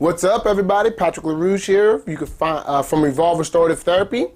What's up, everybody? Patrick LaRouche here. You can find from Revolve Restorative Therapy.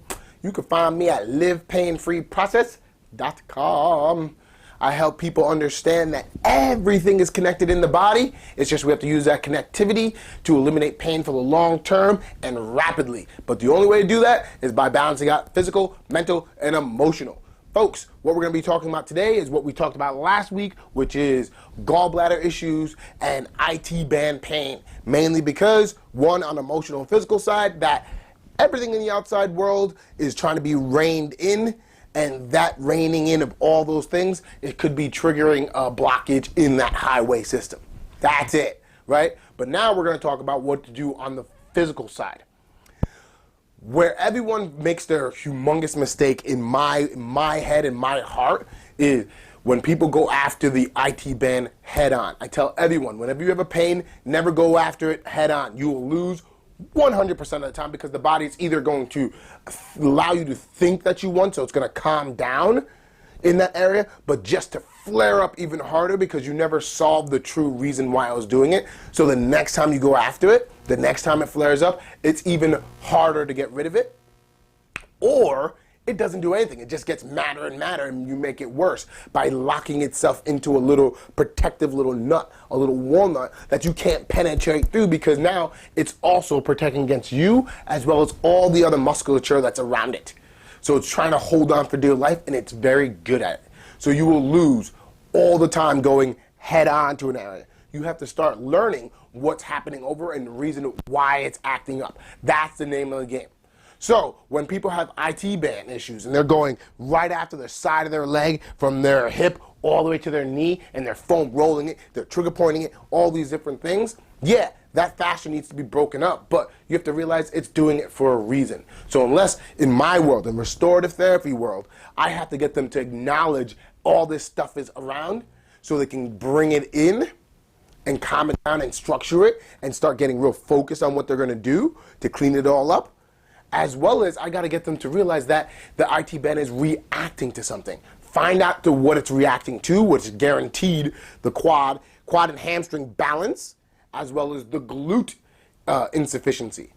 You can find me at livepainfreeprocess.com. I help people understand that everything is connected in the body. It's just we have to use that connectivity to eliminate pain for the long term and rapidly. But the only way to do that is by balancing out physical, mental, and emotional. Folks, what we're going to be talking about today is what we talked about last week, which is gallbladder issues and IT band pain. Mainly because, one, on the emotional and physical side, that everything in the outside world is trying to be reined in, and that reining in of all those things, it could be triggering a blockage in that highway system. That's it, right? But now we're going to talk about what to do on the physical side. Where everyone makes their humongous mistake in my head and my heart is when people go after the IT band head on. I tell everyone, whenever you have a pain, never go after it head on. You will lose 100% of the time because the body is either going to allow you to think that you want, so it's going to calm down in that area, but just to flare up even harder because you never solved the true reason why I was doing it. So the next time you go after it, the next time it flares up, it's even harder to get rid of it. Or it doesn't do anything. It just gets madder and madder, and you make it worse by locking itself into a little protective little nut, a little walnut that you can't penetrate through, because now it's also protecting against you as well as all the other musculature that's around it. So it's trying to hold on for dear life, and it's very good at it. So you will lose all the time going head on to an area. You have to start learning what's happening over and the reason why it's acting up. That's the name of the game. So when people have IT band issues and they're going right after the side of their leg from their hip all the way to their knee, and they're foam rolling it, they're trigger pointing it, all these different things, yeah, that fascia needs to be broken up, but you have to realize it's doing it for a reason. So unless in my world, in restorative therapy world, I have to get them to acknowledge all this stuff is around so they can bring it in and calm it down and structure it and start getting real focused on what they're going to do to clean it all up. As well as I got to get them to realize that the IT band is reacting to something. Find out to what it's reacting to, which is guaranteed the quad and hamstring balance, as well as the glute insufficiency.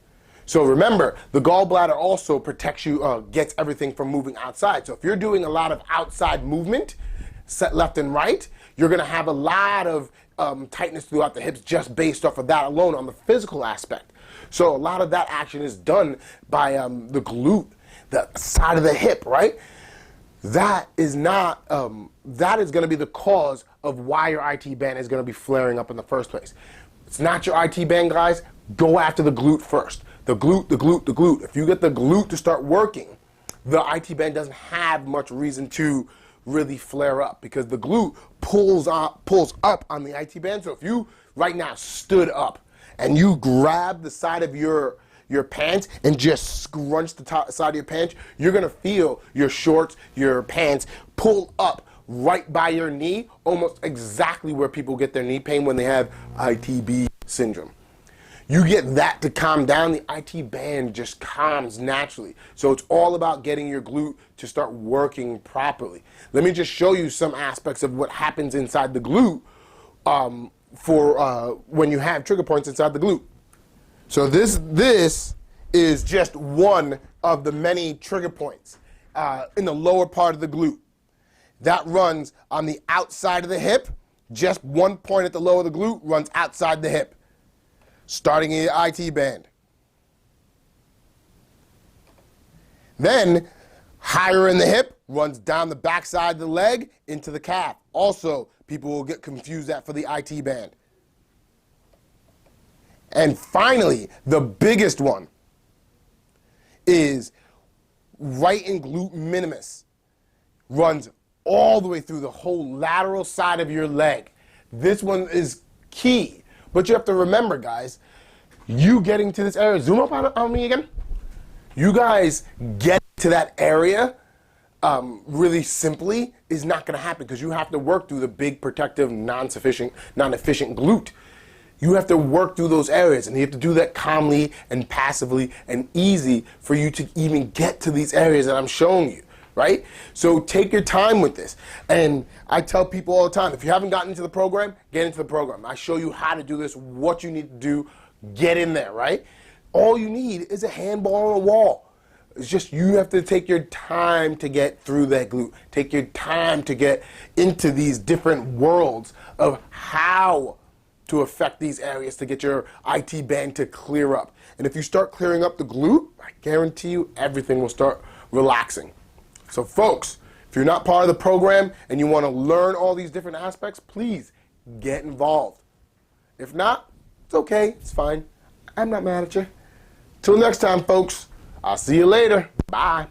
So remember, the gallbladder also protects you, gets everything from moving outside. So if you're doing a lot of outside movement, set left and right, you're going to have a lot of tightness throughout the hips just based off of that alone on the physical aspect. So a lot of that action is done by the glute, the side of the hip, right? That is not, that is going to be the cause of why your IT band is going to be flaring up in the first place. It's not your IT band, guys. Go after the glute first. The glute, the glute, the glute. If you get the glute to start working, the IT band doesn't have much reason to really flare up because the glute pulls up on the IT band. So if you right now stood up and you grab the side of your pants and just scrunch the top side of your pants, you're gonna feel your shorts, your pants pull up right by your knee, almost exactly where people get their knee pain when they have ITB syndrome. You get that to calm down, the IT band just calms naturally. So it's all about getting your glute to start working properly. Let me just show you some aspects of what happens inside the glute for when you have trigger points inside the glute. So this is just one of the many trigger points in the lower part of the glute. That runs on the outside of the hip. Just one point at the lower of the glute runs outside the hip, starting in the IT band. Then, higher in the hip, runs down the backside of the leg into the calf. Also, people will get confused for the IT band. And finally, the biggest one is right in glute minimus. Runs all the way through the whole lateral side of your leg. This one is key. But you have to remember, guys, you getting to this area, zoom up on me again. You guys get to that area really simply is not going to happen because you have to work through the big protective non-efficient glute. You have to work through those areas, and you have to do that calmly and passively and easy for you to even get to these areas that I'm showing you, right? So take your time with this. And I tell people all the time, if you haven't gotten into the program, get into the program. I show you how to do this, what you need to do. get in there, right? All you need is a handball on a wall. It's just you have to take your time to get through that glute. Take your time to get into these different worlds of how to affect these areas to get your IT band to clear up. And if you start clearing up the glute, I guarantee you everything will start relaxing. So folks, if you're not part of the program and you want to learn all these different aspects, please get involved. If not, it's okay, it's fine. I'm not mad at you. Till next time, folks. I'll see you later. Bye.